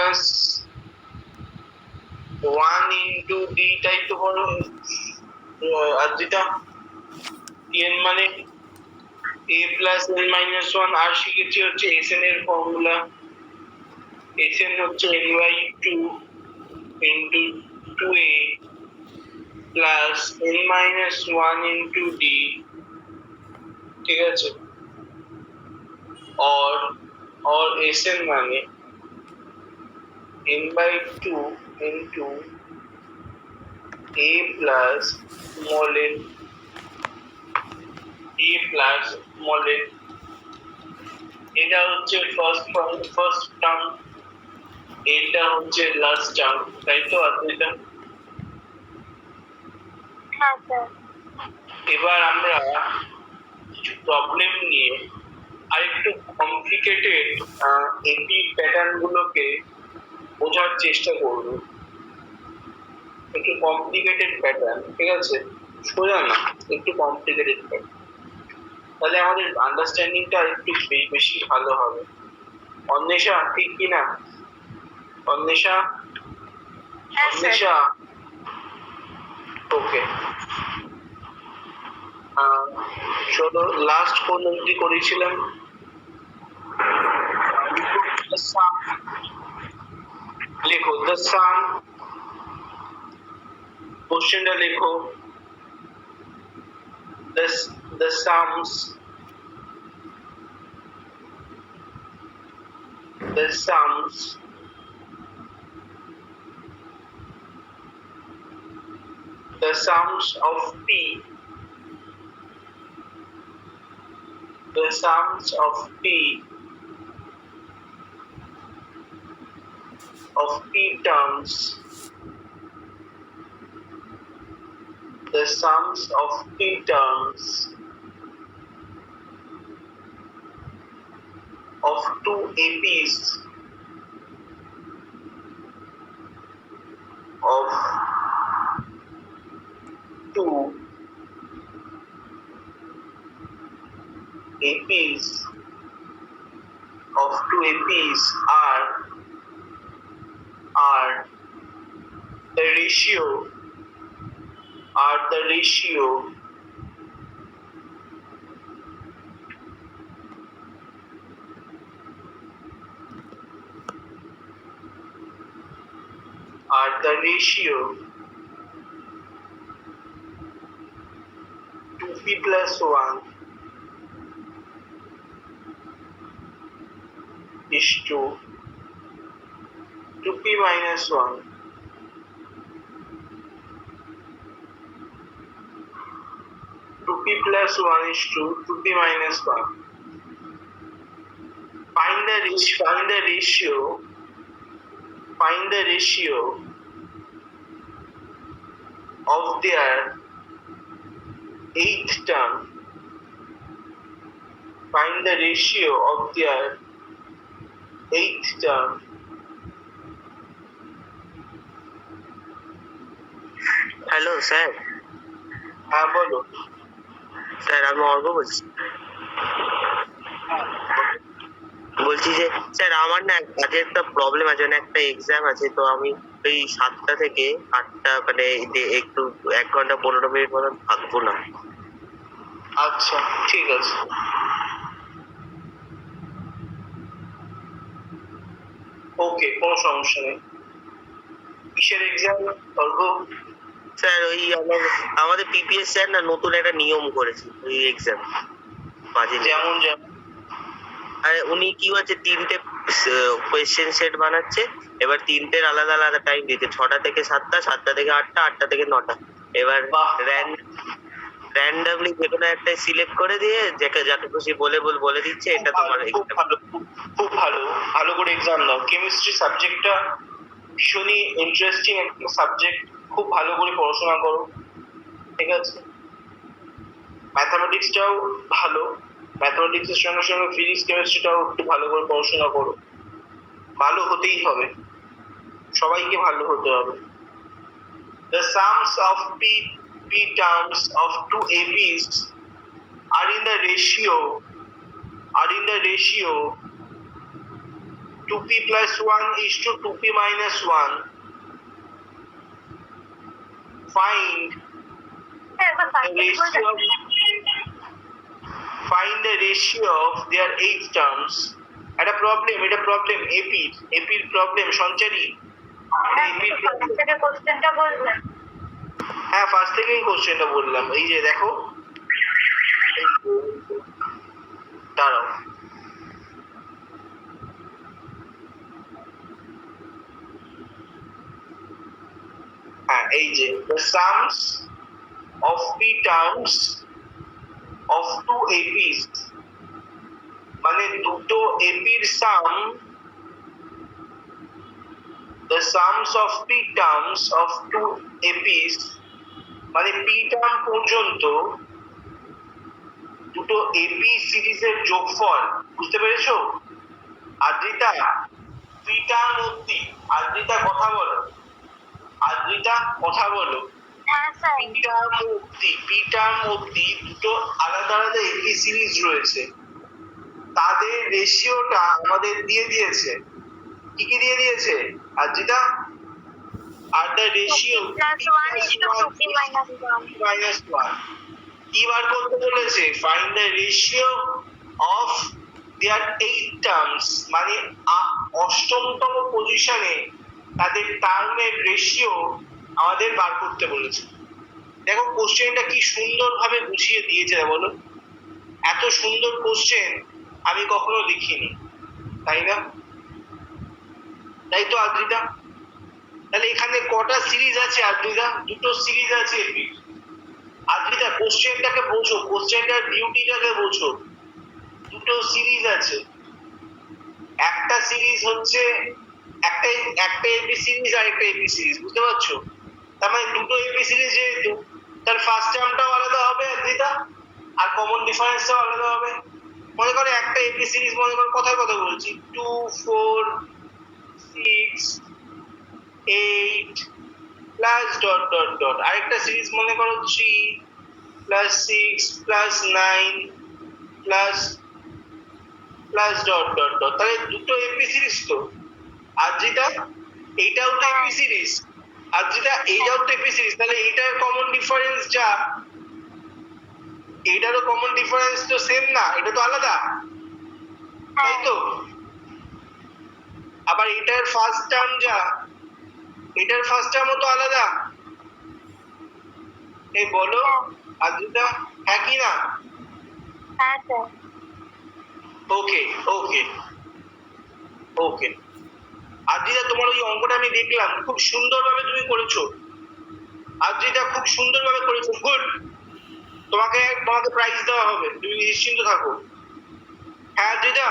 minus 1 into d তাই তো বলো। আর যেটা n মানে a plus n minus 1, আর শিখেছি হচ্ছে Sn এর ফর্মুলা। Sn হচ্ছে n by 2 into 2a plus n minus 1 into d, ঠিক আছে। or Sn মানে n by 2 into a plus small n, a plus small n, এটা হচ্ছে ফার্স্ট টার্ম, এটা হচ্ছে লাস্ট টার্ম, তাই তো? এটা এবার আমরা কিছু প্রবলেম নিয়ে আরেকটু কমপ্লিকেটেড এপি প্যাটার্ন গুলোকে বোঝার চেষ্টা করব। একটু কমপ্লিকেটেড প্যাটার্ন, ঠিক আছে, সোজা না, একটু কমপ্লিকেটেড প্যাটার্ন, তাহলে আমাদের আন্ডারস্ট্যান্ডিংটা একটু বেশি ভালো হবে। অন্বেষা, ঠিক কি না? অন্বেষা, অন্বেষা, ওকে। চলো লাস্ট কোন অবধি করেছিলাম? লেখো দ্য সাম, কোশ্চেনটা লেখো। the sums of p, the sums of p terms, the sums of p terms of two APs of two APs are the ratio to p plus 1 is to p minus 1. To p plus 1 is to p minus 1. Find the ratio of their eighth term. Find the ratio of their eighth term. Hello sir. হ্যাঁ বলো sir, আমি অর্ঘ বলছি। বলছি যে sir, আমার না কাজে একটা প্রবলেম আছে, মানে একটা এক্সাম আছে, তো আমি ওই 7টা থেকে 8টা মানে একটু 1 ঘন্টা 15 মিনিট মতন থাকবো না। আচ্ছা ঠিক আছে। ওকে, কোনো সমস্যা নেই। কিসের এক্সাম অর্ঘ? স্যার ওই আমাদের পিপিএস স্যার না নতুন একটা নিয়ম করেছে ওই এক্সাম মাঝে। যেমন আরে উনি কি হচ্ছে 3টে কোয়েশ্চেন সেট বানাচ্ছে, এবার 3টের আলাদা আলাদা টাইম দিতে, 6টা থেকে 7টা, 7টা থেকে 8টা, 8টা থেকে 9টা। এবার র্যান্ডমলি যে কোনো একটা সিলেক্ট করে দিয়ে যাকে খুশি বলে দিচ্ছে এটা তোমার এক্সাম। খুব ভালো করে এক্সাম দাও। কেমিস্ট্রি সাবজেক্টটা ভীষণই ইন্টারেস্টিং একটা সাবজেক্ট, খুব ভালো করে পড়াশোনা করো, ঠিক আছে। ম্যাথামেটিক্সটাও ভালো, ম্যাথামেটিক্সের সঙ্গে সঙ্গে ফিজিক্স কেমিস্ট্রিটাও একটু ভালো করে পড়াশোনা করো। ভালো হতেই হবে, সবাইকে ভালো হতে হবে। The sums of p terms of two APs are in the ratio 2p plus 1 is to 2p minus 1. Find the ratio of their 8 terms. এটা প্রবলেম এপির প্রবলেম সঞ্চারী। হ্যাঁ ফার্স্ট থেকেই কোশ্চেনটা বললাম, এই যে দেখো, দাঁড়াও, হ্যাঁ এই যে the sums of p terms of two APs, মানে দুটো এপির সাম, the sums of p terms of two APs, মানে p টার্ম পর্যন্ত দুটো এপি সিরিজের যোগফল, বুঝতে পেরেছো? আদ্রিতা p টার্ম অবধি, আদ্রিতা কথা বলো, আদ্রিতা কথা বলো। p টার্ম অবধি দুটো আলাদা আলাদা এপি সিরিজ রয়েছে, তাদের রেশিওটা আমাদের দিয়ে দিয়েছে। কি কি দিয়ে দিয়েছে Adrita? Are the ratio minus 1 কি বার করতে বলেছে? Find the ratio of their 8 terms, মানে অষ্টমতম পজিশনে তাদের টার্মের রেশিও আমাদের বার করতে বলেছে। দেখো কোশ্চেনটা কি সুন্দরভাবে বুঝিয়ে দিয়েছে বলো, এত সুন্দর কোশ্চেন আমি কখনো লিখিনি, তাই না? তাই তো আদ্রিতা? তাহলে এখানে কটা সিরিজ আছে আদ্রিতা? দুটো সিরিজ আছে এপি। আদ্রিতা কোশ্চেনটাকে বোঝো, কোশ্চেনটার বিউটিটাকে বোঝো। দুটো সিরিজ আছে, একটা সিরিজ হচ্ছে একটা এপি সিরিজ আর একটা এপি সিরিজ, বুঝতে পারছো? তার মানে দুটো এপি সিরিজ যেহেতু, তার ফার্স্ট টার্মটাও আলাদা হবে আদ্রিতা, আর কমন ডিফারেন্সটাও আলাদা হবে। মনে করো একটা এপি সিরিজ, মনে করো কথার কথা বলছি, 2 4 6 8 প্লাস ডট ডট ডট, আরেকটা সিরিজ মনে করো 3 plus 6 plus 9 plus plus dot dot dot, তাহলে দুটো এপি সিরিজ তো আদ্রিতা, এইটাও তো এপি সিরিজ আদ্রিতা, এইটাও তো এপি সিরিজ, তাহলে এইটার কমন ডিফারেন্স যা, এইটারও কমন ডিফারেন্স তো সেম না, এটা তো আলাদা, তাই তো? আবার এটার ফার্স্ট টার্ম যা, এটার ফার্স্ট টার্মও তো আলাদা, এই বলো আদ্রিতা, হ্যাঁ কি না? ওকে ওকে ওকে আদ্রিতা, তোমার ওই অঙ্কটা আমি দেখলাম, খুব সুন্দরভাবে তুমি করেছো আদ্রিতা, খুব সুন্দরভাবে করেছো, গুড। তোমাকে প্রাইজ দেওয়া হবে, তুমি নিশ্চিন্ত থাকো। হ্যাঁ আদ্রিতা,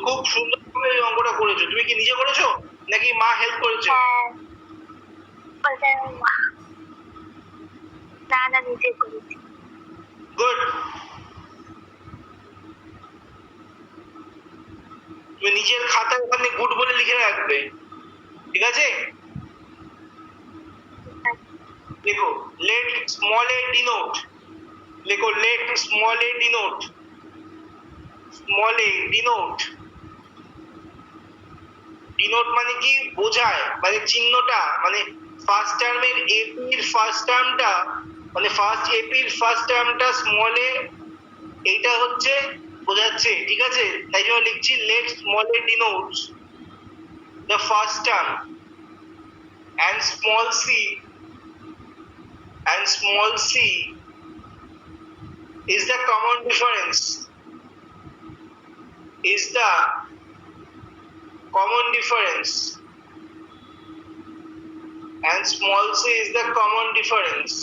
খুব সুন্দরভাবে এই অঙ্কটা করেছো। তুমি কি নিজে করেছো নাকি মা হেল্প করেছে? না নিজে করেছি। গুড। তুমি নিজের খাতায় ওখানে গুড বলে লিখে রাখবে, ঠিক আছে? দেখো লেট স্মল এ ডিনোট, লেখো লেট স্মল এ ডিনোট, স্মল এ ডিনোট, ডিনোট মানে কি বোঝায়, মানে চিহ্নটা, মানে ফার্স্ট টার্মের এপির ফার্স্ট টার্মটা, মানে ফার্স্ট এপির ফার্স্ট টার্মটা স্মল এ, এইটা হচ্ছে বোঝাচ্ছে, ঠিক আছে? তাই জন্য লিখছি let small A denotes the first term, and small c is the common difference, is the common difference, and small c is the common difference.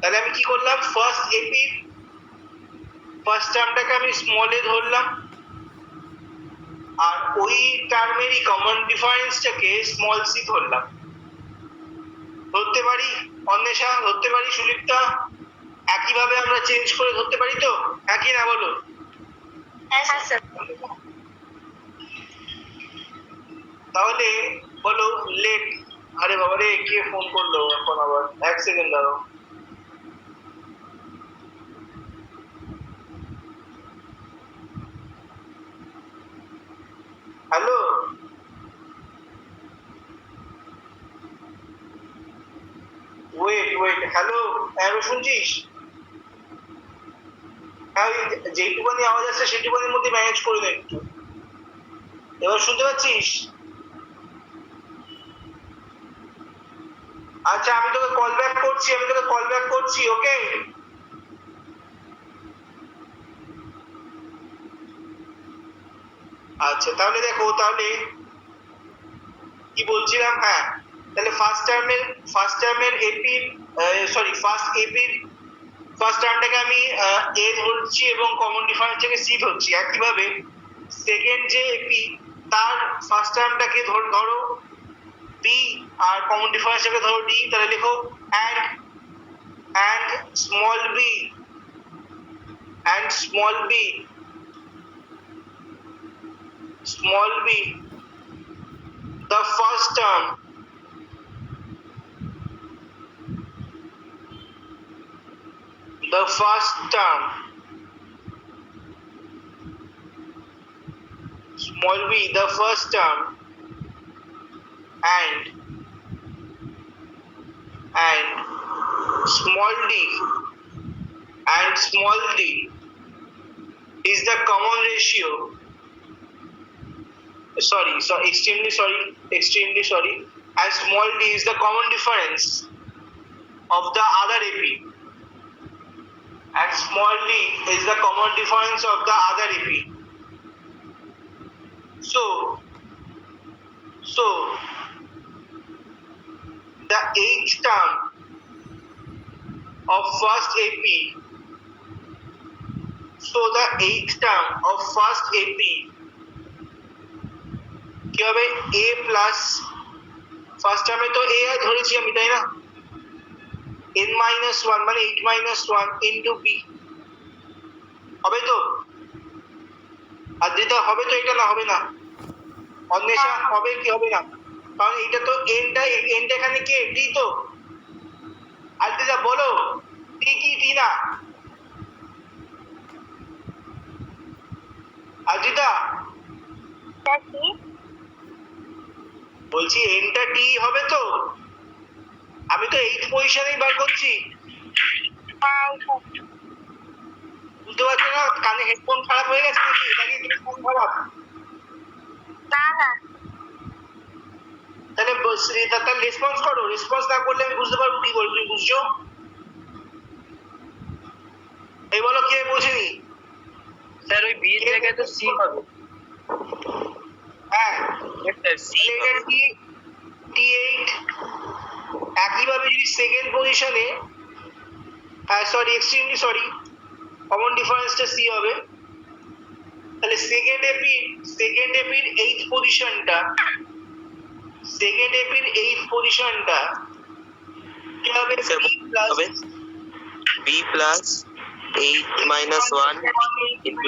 তাহলে আমি কি করলাম, ফার্স্ট এপি ফার্স্ট টার্মটাকে আমি স্মল এ ধরলাম, আর ওই টার্মেরই কমন ডিফারেন্সটাকে স্মল সি ধরলাম। ধরতে পারি অন্বেষা, ধরতে পারি সুলিপ্তা, একইভাবে আমরা চেঞ্জ করে ধরতে পারি তো, একই না বলো? তাহলে বলো লেট, আরে বাবা রে কে ফোন করলো এখন আবার, এক সেকেন্ড দাঁড়াও। হ্যালো, ওয়েট, হ্যালো, হ্যালো, শুনছিস? হ্যাঁ, ওই যেটুকুনি আওয়াজ আসছে সেটুকুনির মধ্যে ম্যানেজ করে নে একটু। এবার শুনতে পাচ্ছিস? আচ্ছা, আমি তোকে কল ব্যাক করছি, ওকে? আচ্ছা, তাহলে দেখো, তাহলে কি বলছিলাম, হ্যাঁ, তাহলে ফার্স্ট টার্মের এপি, সরি, ফার্স্ট টার্মটাকে আমি এ ধরছি এবং কমন ডিফারেন্স থেকে সি ধরছি। একইভাবে সেকেন্ড যে এপি, তার ফার্স্ট টার্মটাকে ধরো বি, আর কমন ডিফারেন্সটাকে ধরো ডি। তাহলে লেখো and small b and small b the first term small b the first term and small d is the common ratio, extremely sorry, and small d is the common difference of the other ap, and small d is the common difference of the other ap. So the eighth term of first ap, কি হবে? a plus, first টার্মে তো a ধরেছি আমি, তাই না? n minus one মানে 8 minus one into B হবে তো? আর যেটা হবে তো, এটা না হবে না? অন্বেষা, হবে কি হবে না? কারণ এটা তো এনটা এখানে কে? ডি তো। আর যেটা বলো, টি কি টি না? আজিতা, বলছি এনটা টি হবে তো? আমি তো 8 পজিশনেই বার করছি। বুঝতে পারছো না? কানে হেডফোন খারাপ হয়ে গেছে নাকি? নাকি তুমি ফোন খারাপ? না তাহলে রেসপন্স করো। রেসপন্স না করলে আমি বুঝতে পারবো কি বল, তুমি বুঝছো? এই বলো, কে বোঝেনি? স্যার ওই বি এর জায়গায় তো সি হবে। হ্যাঁ, স্যার সি T8। একইভাবে যদি সেকেন্ড পজিশনে, এক্সট্রিমলি সরি, কমন ডিফারেন্সটা সি হবে। তাহলে সেকেন্ড এপির এইথ পজিশনটা কি হবে? B plus 8 minus 1 into d.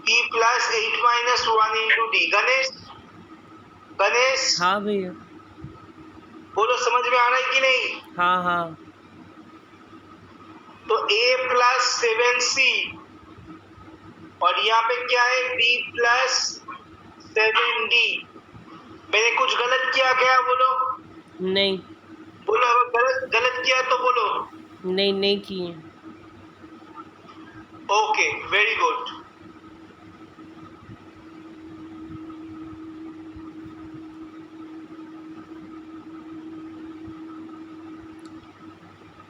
b plus 8 minus 1 into d। Ganesh, हाँ भैया, बोलो, समझ में आ रहा है कि नहीं? हाँ। तो a plus 7c, और यहाँ पे क्या है? b plus 7d। मैंने कुछ गलत किया क्या? बोलो नहीं अगर गलत किया तो बोलो। नहीं किए। Okay, very good.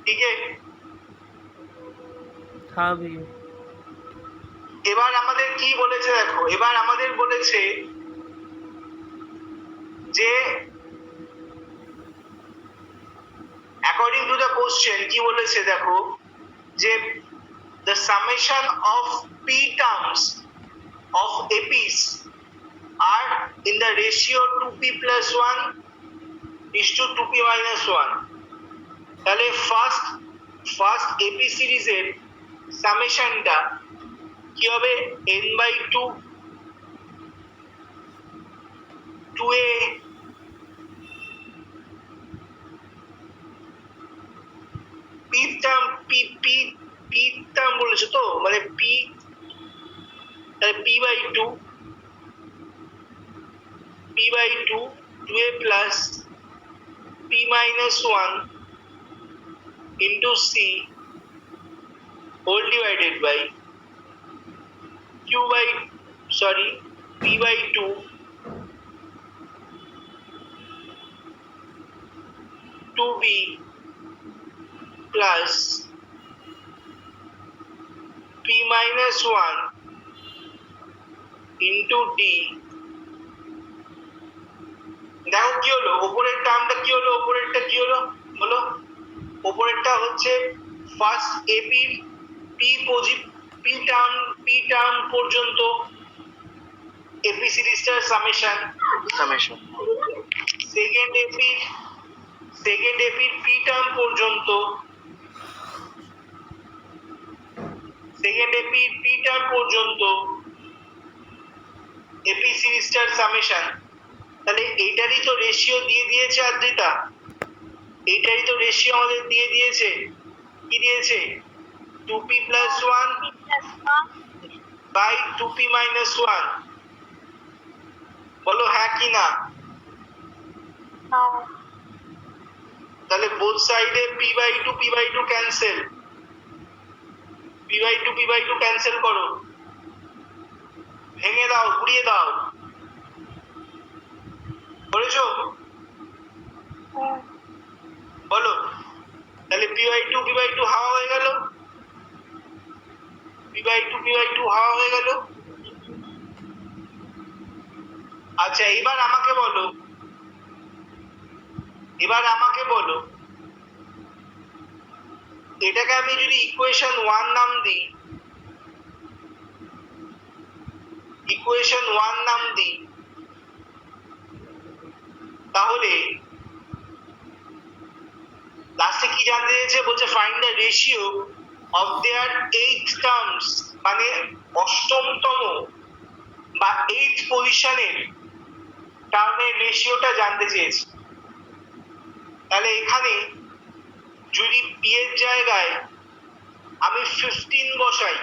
ठीक है, हाँ भैया, এবার আমাদের কি বলেছে দেখো, এবার আমাদের বলেছে যে অ্যাকর্ডিং টু দ্য কোশ্চেন কি বলেছে দেখো, যে the summation of p terms of APs are in the ratio 2p plus 1 is to 2p minus 1। তাহলে ফার্স্ট AP সিরিজের সামেশনটা কি হবে? n by 2 2a p term বলেছে তো, মানে p, তাহলে p by 2 by 2 2a plus p minus 1 into c whole divided by p by 2 2b plus p minus 1 into d। দেখো কি হলো, উপরের টার্মটা কি হলো, উপরেরটা কি হলো বলো। উপরেরটা হচ্ছে ফার্স্ট এপি পি টার্ম পর্যন্ত এপি সিরিজটার সামেশন, সেকেন্ড এপির পি টার্ম পর্যন্ত এপি সিরিজটার সামেশন। তাহলে এইটারই তো রেশিও দিয়ে দিয়েছে আদ্রিতা, এইটারই তো রেশিও আমাদের দিয়ে দিয়েছে। কি দিয়েছে? 2p plus 1 by 2p minus 1। বলো হ্যাঁ কি না। তাহলে বোথ সাইডে p by 2 cancel, p by 2 cancel করো, ভেঙে দাও, ঘুরিয়ে দাও। করেছো? বলো। তাহলে p by 2 হাওয়া হয়ে গেল, p by 2 হাওয়া হয়ে গেল। আচ্ছা এবার আমাকে বলো এটাকে আমি যদি ইকুয়েশন 1 নাম দিই, তাহলে লাস্টে কি জানতে চেয়েছে? বলছে find the ratio of their 8 terms, মানে অষ্টমতম বা 8th পজিশনের টার্মের রেশিওটা জানতে চেয়েছে। তাহলে এখানে যদি পি এর জায়গায় আমি 15 বসাই,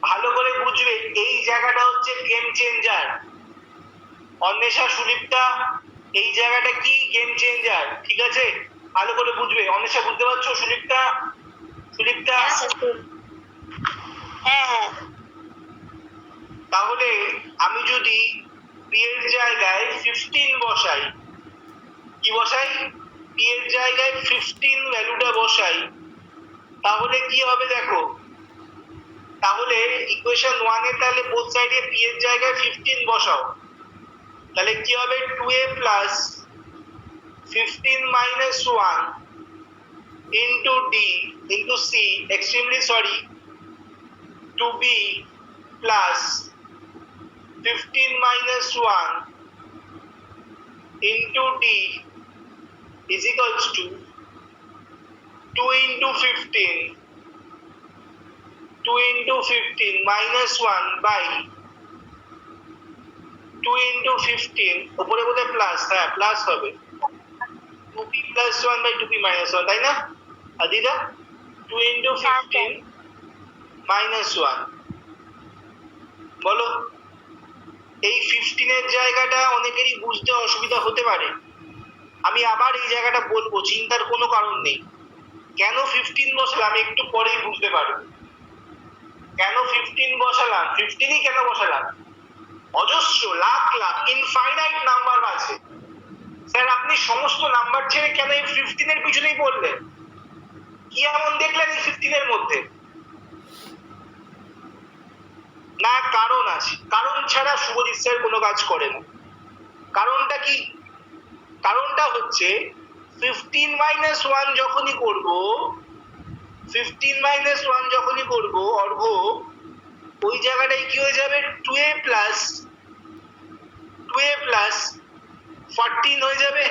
ভালো করে বুঝবে এই জায়গাটা হচ্ছে গেম চেঞ্জার। অন্বেষা, সুদীপ্তা, এই জায়গাটা কি গেম চেঞ্জার, ঠিক আছে? ভালো করে বুঝবে। অন্বেষা বুঝতে পারছো? সুদীপ্তা? হ্যাঁ। তাহলে আমি যদি পি এর জায়গায় 15 বসাই, কি বসাই? পি এর জায়গায় 15 ভ্যালুটা বসাই, তাহলে কি হবে দেখো। তাহলে ইকুয়েশন 1 এ তাহলে বোথ সাইডে পি এর জায়গায় 15 বসাও, তাহলে কি হবে? 2a plus 15 minus 1 into d into c, extremely sorry, 2b plus 15 minus 1 into d is equals to 2 into 15 minus 1 by 2 into 15, উপরে বলে প্লাস, হ্যাঁ প্লাস হবে 2p plus 1 by 2p minus 1, তাই না আদিদা? 2 into 15 minus 1। বলো, এই 15 এর জায়গাটা অনেকেরই বুঝতে অসুবিধা হতে পারে। আমি আবার এই জায়গাটা বলবো, চিন্তার কোনো কারণ নেই। কেন 15 বসালাম একটু পরেই বুঝতে পারবে। কেন 15 বসালাম, 15ই কেন বসালাম? অজস্র লাখ ইনফাইনাইট নাম্বার আছে। স্যার আপনি সমস্ত নাম্বার ছেড়ে কেন এই 15 এর পিছনেই পড়লেন? কি এমন দেখলেন এই 15 এর মধ্যে? না, কারণ আছে। কারণ ছাড়া শুভজিৎ স্যার কোনো কাজ করে না। কারণটা কি? কারণটা হচ্ছে 15 minus 1 যখনই করব অর্ঘ, ওই জায়গাটায় কি হয়ে যাবে? 2a plus 14 হয়ে যাবে,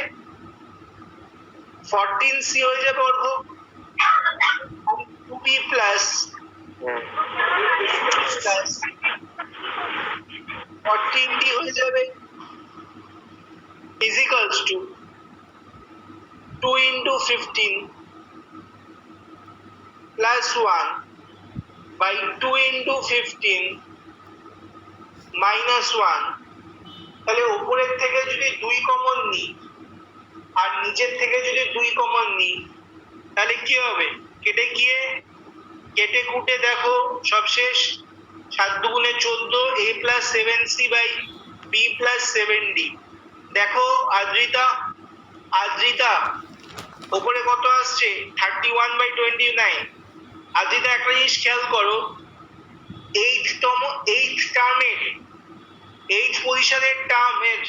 14c হয়ে যাবে অর্ঘ, 2b plus 14d হয়ে যাবে, is equals to 2 into 15 plus 1 by 2 into 15 minus 1 তাহলে উপরের থেকে যদি 2 কমন নিই আর নিচের থেকে যদি 2 কমন নিই তাহলে কি হবে? কেটে কুটে দেখো সব শেষ। 7 দুগুণে 14, a plus 7c by b plus 7d। দেখো আদ্রিতা ওপরে কত আসছে? 31/29। আদ্রিতা একটা জিনিস খেয়াল করো, এইট পজিশনের টার্মের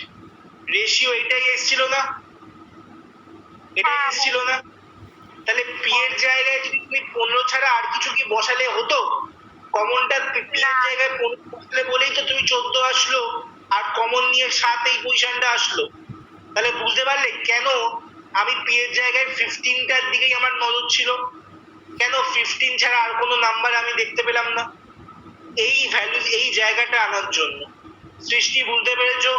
রেশিও এটাই এসেছিল না? তাহলে পি এর জায়গায় যদি তুমি 15 ছাড়া আর কিছু কি বসালে হতো? কমনটা পি এর জায়গায় 15 বসলে বলেই তো তুমি 14 আসলো, আর কমন নিয়ে 7 এই পজিশনটা আসলো। তাহলে বুঝতে পারলে কেন আমি পি এর জায়গায় 15টার দিকেই আমার নজর ছিল? কেন 15 ছাড়া আর কোনো নাম্বার আমি দেখতে পেলাম না? এই ভ্যালু, এই জায়গাটা আনার জন্য। সৃষ্টি বুঝতে পেরেছো?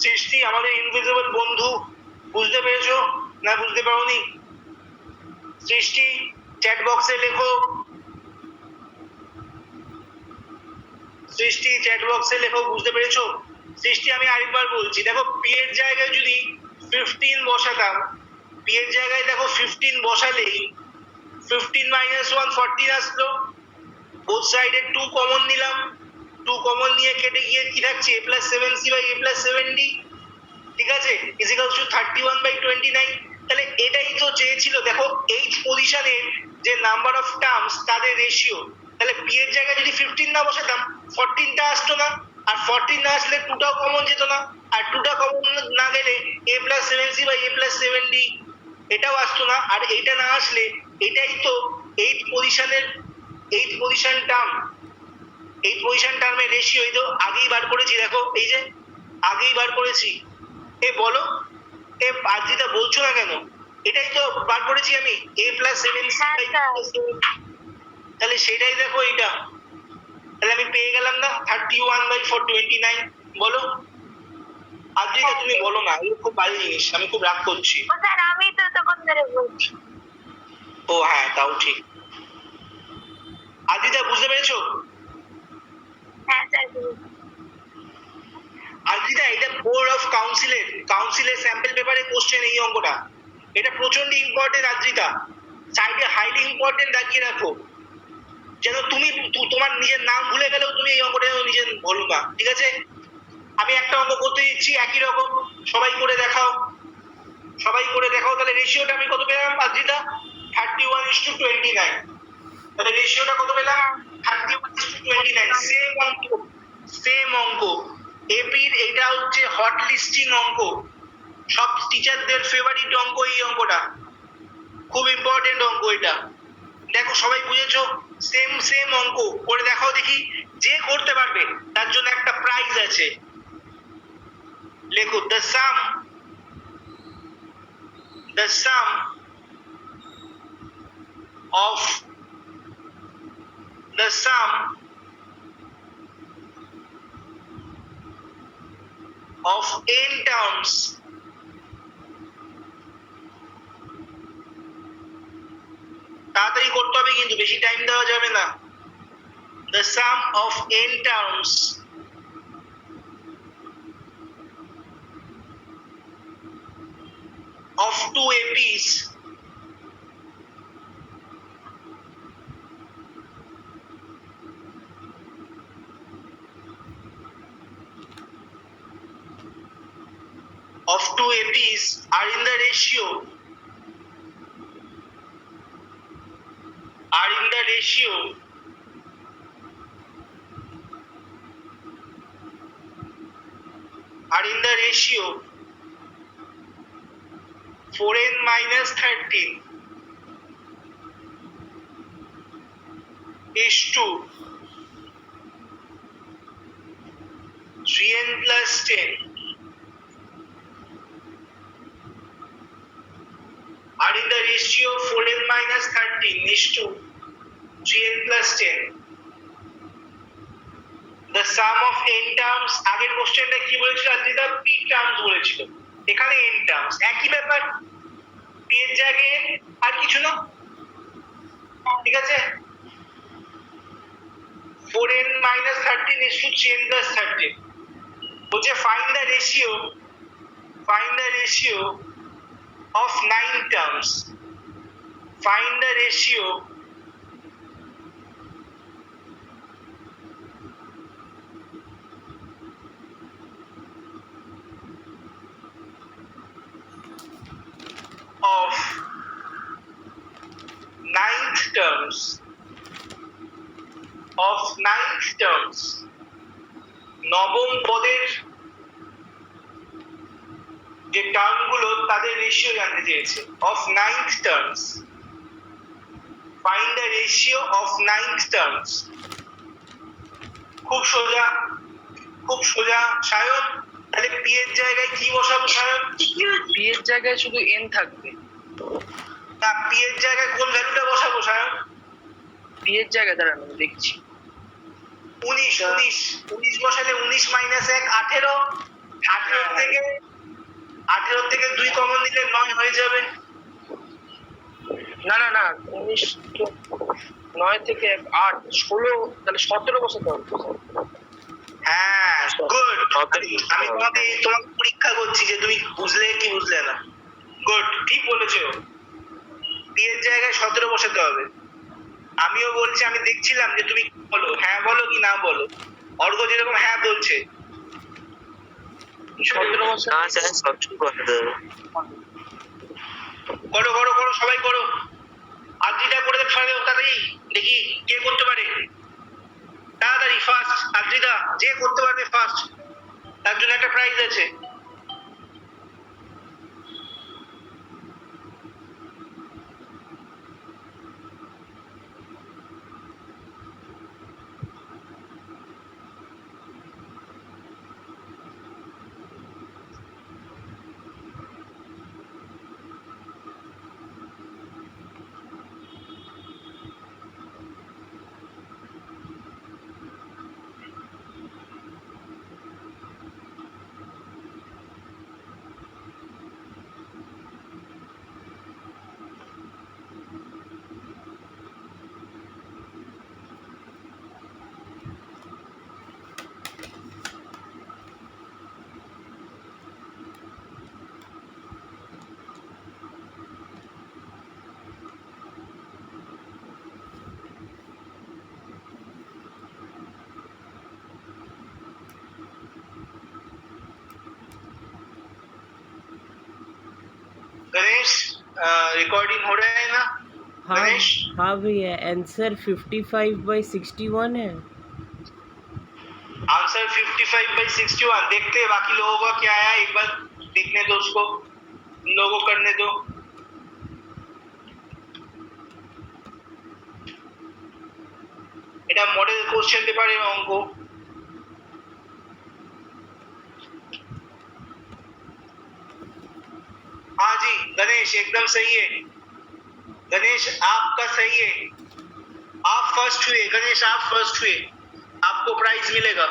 সৃষ্টি আমাদের ইনভিজিবল বন্ধু, বুঝতে পেরেছো না বুঝতে পারোনি? সৃষ্টি চ্যাট বক্সে লেখো, সৃষ্টি চ্যাট বক্সে লেখো বুঝতে পেরেছো? সৃষ্টি আমি আরেকবার বলছি, দেখো পি এর জায়গায় যদি 15 বসাতাম, পি এর জায়গায় দেখো 15 বসালেই 15 মাইনাস 1 14 আসলো। বোথ সাইডে 2 কমন নিলাম, 2 কমন নিয়ে কেটে গিয়ে কি থাকছে? a plus 7c by a plus 7d, ঠিক আছে, ইজিক্যালস টু 31/29। তাহলে এটাই তো চেয়েছিল। দেখো এইচ পজিশনের যে নাম্বার অফ টার্মস তাদের রেশিও, তাহলে পি এর জায়গায় যদি 15 না বসাতাম 14টা আসতো না, আর 14 না আসলে 2টাও কমন যেত না, আর 2টা কমন না গেলে a plus 7c by a plus 7d এটাও আসতো না, আর এইটা না আসলে এটাই তো এইচ পজিশন টার্মের রেশিও। এই তো আগেই বার করেছি, দেখো এই যে আগেই বার করেছি। বলো আদ্রিতা বলছো না কেন? এটাই তো বার করেছি আমি, a plus 7c by a plus 7d। তাহলে সেটাই দেখো এইটা, তাহলে আমি পেয়ে গেলাম না 31/29। বলো আদ্রিতা, তুমি বলো না, এটা খুব বাজে জিনিস, আমি খুব রাগ করছি। স্যার আমি তো তখন ধরে বলছি। ও হ্যাঁ, তাও ঠিক। আদ্রিতা বুঝতে পেরেছো? হ্যাঁ স্যার। আদ্রিতা, এটা বোর্ড অফ কাউন্সিলের স্যাম্পল পেপারে কোশ্চেন এই অঙ্কটা। এটা প্রচন্ড ইম্পর্টেন্ট আদ্রিতা, সাইডে হাইলি ইম্পর্টেন্ট রাখিয়ে রাখো, যেন তুমি তোমার নিজের নাম ভুলে গেলেও তুমি এই অঙ্কটা নিজের বলবা, ঠিক আছে? আমি একটা অঙ্ক করতে দিচ্ছি একই রকম, সবাই করে দেখাও। তাহলে রেশিওটা আমি কত পেলাম আদ্রিতা? 31:29। তাহলে রেশিওটা কত পেলাম? 31:29। সেম অঙ্ক এপির, এটা হচ্ছে হট লিস্টিং অঙ্ক, সব টিচারদের ফেভারিট অঙ্ক এই অঙ্কটা, খুব ইম্পর্টেন্ট অঙ্ক এটা। দেখো সবাই বুঝেছো? সেম অঙ্ক করে দেখাও দেখি, যে করতে পারবে তার জন্য একটা প্রাইজ আছে। লেখো the sum of n terms তাড়াতাড়ি করতে হবে কিন্তু বেশি টাইম দেওয়া যাবে না। the sum of n terms of two APs are in the ratio are in the ratio 4n minus 13 is to 3n plus 10 are in the ratio 4n minus 13 is to 3n plus 10. The sum of n terms, আগের কোশ্চেনটা কি বলেছিল Adrita? p terms বলেছিল, এখানে n terms, একই ব্যাপার, p এর জায়গায় আর কিছু না, ঠিক আছে? 4n minus 13 is to 3n plus 13, বলছে find the ratio of 9 terms, find the ratio of ninth terms, নবম পদের যে টার্মগুলো তাদের রেশিও জানতে চেয়েছে of ninth terms, find the ratio of ninth terms। খুব সোজা সায়ন, তাহলে পি এর জায়গায় কি বসাবো সায়ন? পি এর জায়গায় শুধু এন থাকবে। না, পি এর জায়গায় কোন ভ্যালুটা বসাবো সায়ন? পি এর জায়গায় দাঁড়ান আমি দেখছি। 19 বসালে 19 মাইনাস 1 18, 18 থেকে 2 কমন দিলে 9 হয়ে যাবে। না 19 9 থেকে 8 16, তাহলে 17 বসাতে হবে। হ্যাঁ, গুড। আমি তোমাকে পরীক্ষা করছি যে তুমি বুঝলে কি বুঝলে না। গুড, ঠিক বলেছো। পি এর জায়গায় 17 বসাতে হবে। আমিও বলছি, আমি দেখছিলাম যে তুমি বলো, হ্যাঁ বলো কি না বলো। অর্ঘ যেরকম হ্যাঁ বলছে, 17 বসাতে না স্যার 17 বসাতে হবে। করো সবাই করো। আদ্রিটা করে ফেলে তাড়াতাড়ি, দেখি কে করতে পারে তাড়াতাড়ি। ফার্স্ট আদ্রিতা, যে করতে পারবে ফার্স্ট, তার জন্য একটা প্রাইজ আছে। गणेश, रिकॉर्डिंग हो रहा है ना? हाँ गणेश, हाँ भैया, आंसर 55/61 है। आंसर 55/61। देखते हैं बाकी लोगों का क्या आया, एक बार देखने दो उसको, लोगों को करने दो। এটা মডেল কোশ্চেন পেপারের অঙ্ক। हाँ जी गणेश, एकदम सही है। गणेश आपका सही है, आप फर्स्ट हुए। गणेश आप फर्स्ट हुए, आपको प्राइज मिलेगा।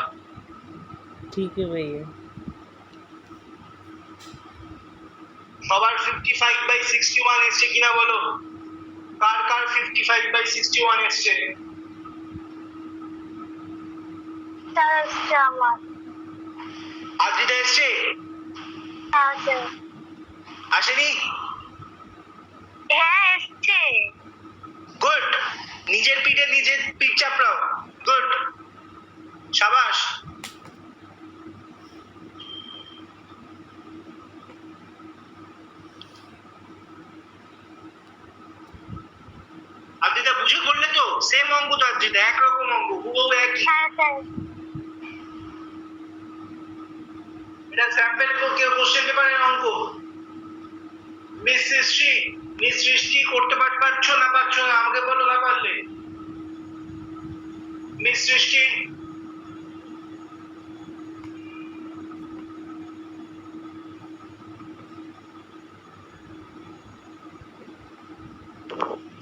ठीक है भैया। সবার 55/61 এসছে কিনা বলো, কার কার 55/61 এসছে? স্যার এসছে আমার। আদ্রিতা এসছে? হ্যাঁ স্যার। আসেনি? হ্যাঁ এসছে। গুড, নিজের পিঠ চাপড়াও। গুড, শাবাশ। আদ্রিতা বুঝে করলে তো? সেম অঙ্ক তো আদ্রিতা, একরকম অঙ্ক, হুবহু একই। হ্যাঁ স্যার। এটা স্যাম্পল কোশ্চেন পেপারের অঙ্ক। মিস সৃষ্টি করতে পারছো না আমাকে বলো না পারলে। মিস সৃষ্টি,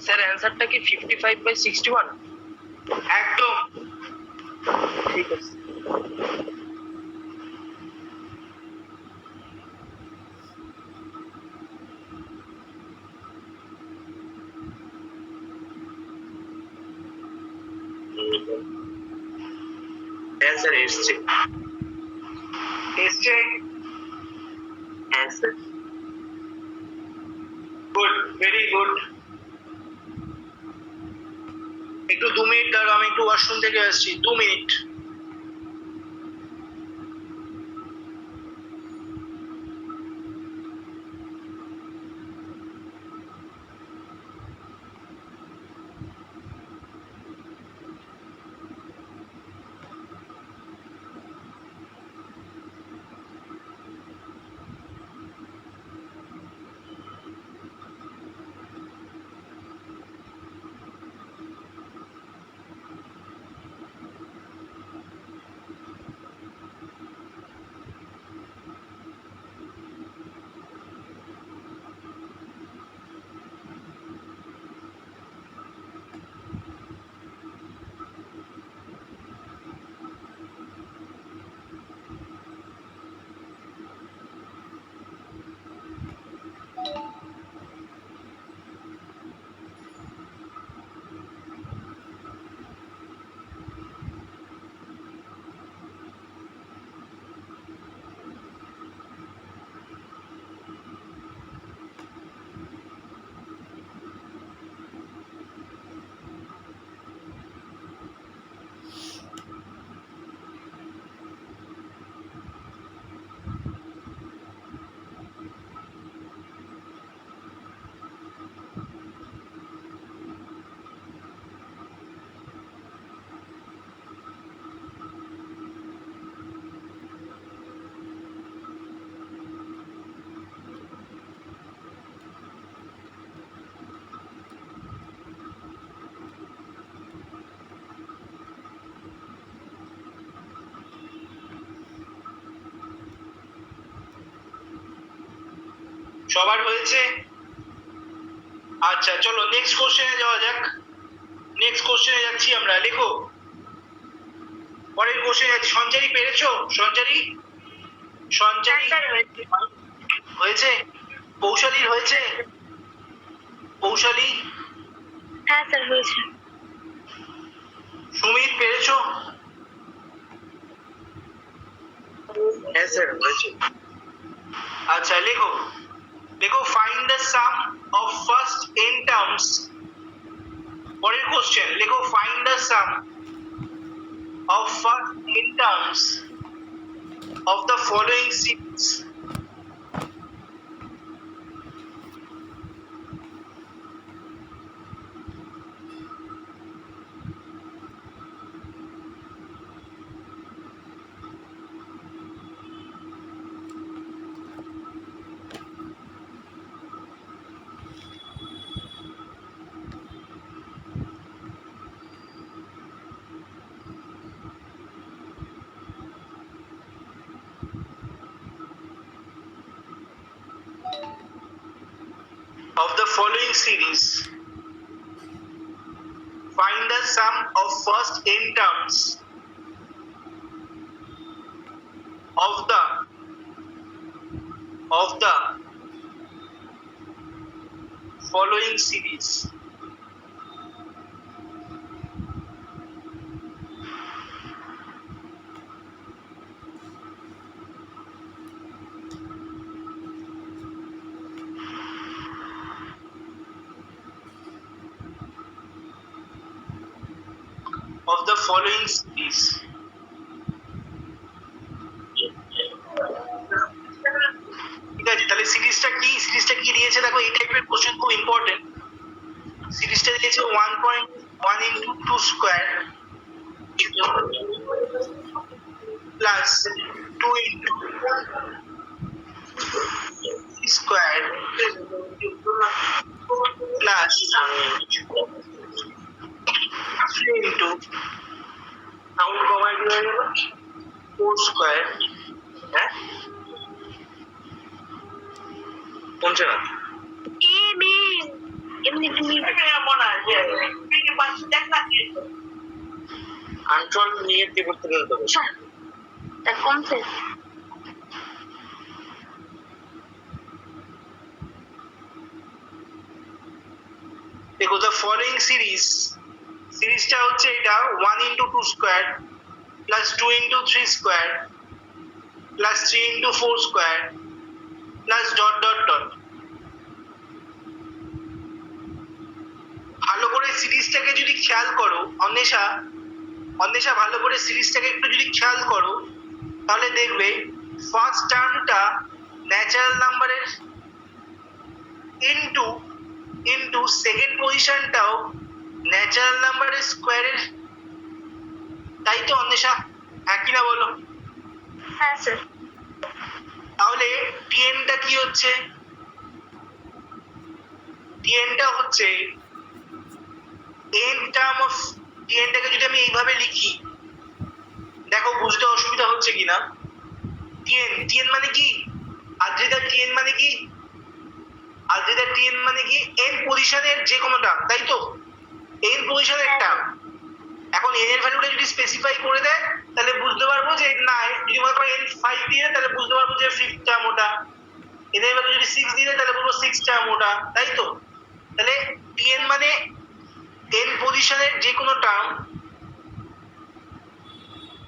স্যার অ্যানসারটা কি 55/61? একদম ঠিক আছে। অ্যান্সার এসছে। এসছে? হ্যাঁ স্যার। Good, very good. একটু 2 মিনিট দাঁড়াও, আমি একটু ওয়াশরুম থেকে আসছি, 2 মিনিট। সবার হয়েছে? আচ্ছা চলো নেক্সট কোশ্চেনে যাওয়া যাক। নেক্সট কোশ্চেনে যাচ্ছি আমরা, লেখো। পরের কোশ্চেনে যাচ্ছি। সঞ্চারী পেরেছো? সঞ্চারী? সঞ্চারী হয়েছে? কৌশলীর হয়েছে? কৌশলী? হ্যাঁ স্যার হয়েছে। সুমিত পেরেছো? হ্যাঁ স্যার হয়েছে। আচ্ছা লেখো। লেখো find the some of first n terms. পরের কোশ্চেন লেখো find the some of first n terms of the following series. Of the following series, find the sum of first n terms of the following series. Of the following series. ঠিক আছে, তাহলে সিরিজটা কি? সিরিজটা কি দিয়েছে দেখো, এই টাইপের কোশ্চেন খুব ইম্পর্টেন্ট। সিরিজটা দিয়েছে 1.1 into 2 square plus 2 into 3 square plus 3 into sound কমাই দিয়ে গেল 4 স্কয়ার। হ্যাঁ কোনটা না এ মে এমনি তুমি কন্ট্রোল নিয়ে কি করতে গেলে তো তা কমছে। দেখো দ্য ফলোইং সিরিজটা হচ্ছে এটা 1 into 2 square plus 2 into 3 square plus 3 into 4 square plus dot dot dot. ভালো করে সিরিজটাকে যদি খেয়াল করো অন্বেষা, অন্বেষা ভালো করে সিরিজটাকে একটু যদি খেয়াল করো তাহলে দেখবে ফার্স্ট টার্মটা ন্যাচারাল নাম্বারের ইনটু ইনটু সেকেন্ড পজিশনটাও ন্যাচারাল নাম্বারের স্কোয়ারের, তাই তো অন্বেষা? হ্যাঁ কি না বলো? হ্যাঁ স্যার। তাহলে টিএনটা কি হচ্ছে? টিএনটা হচ্ছে এন টার্ম অফ, টিএনটাকে যদি আমি এইভাবে লিখি, দেখো বুঝতে অসুবিধা হচ্ছে কিনা। টিএন, টিএন মানে কি? আদ্রিতা টিএন মানে কি? আদ্রিতা টিএন মানে কি? এন পজিশনের যে কোনো টার্ম, তাই তো? এন পজিশনের টার্ম। এখন এন এর ভ্যালুটা যদি স্পেসিফাই করে দেয় তাহলে বুঝতে পারবো যে না, যদি মনে করো এন 5 দিয়ে তাহলে বুঝতে পারবো যে 5th টার্ম ওটা। এন এর ভ্যালু যদি 6 দিয়ে তাহলে বলবো 6th টার্ম ওটা, তাই তো? তাহলে টিএন মানে এন পজিশনের যে কোনো টার্ম,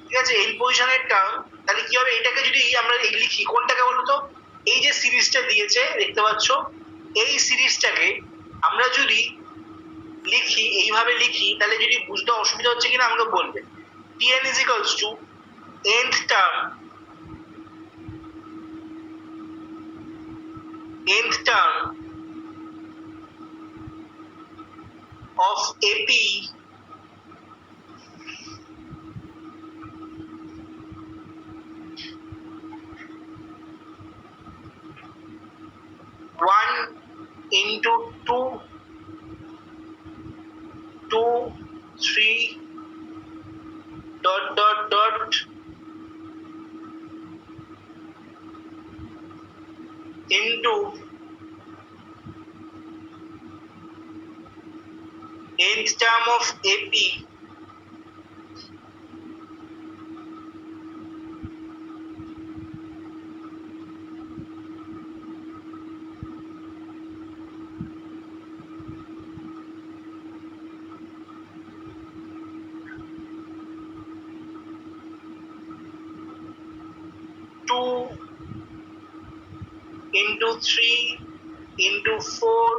ঠিক আছে? এন পজিশনের টার্ম। তাহলে কি হবে, এটাকে যদি আমরা এই লিখি, কোনটাকে বলতো? এই যে সিরিজটা দিয়েছে দেখতে পাচ্ছ, এই সিরিজটাকে আমরা যদি লিখি, এইভাবে লিখি, তাহলে যদি বুঝতে অসুবিধা হচ্ছে কিনা আমাকে বলবে। T N is equals to nth term, nth term of AP one into two, 3 dot dot dot into nth term of AP two into 3 into 4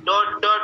dot dot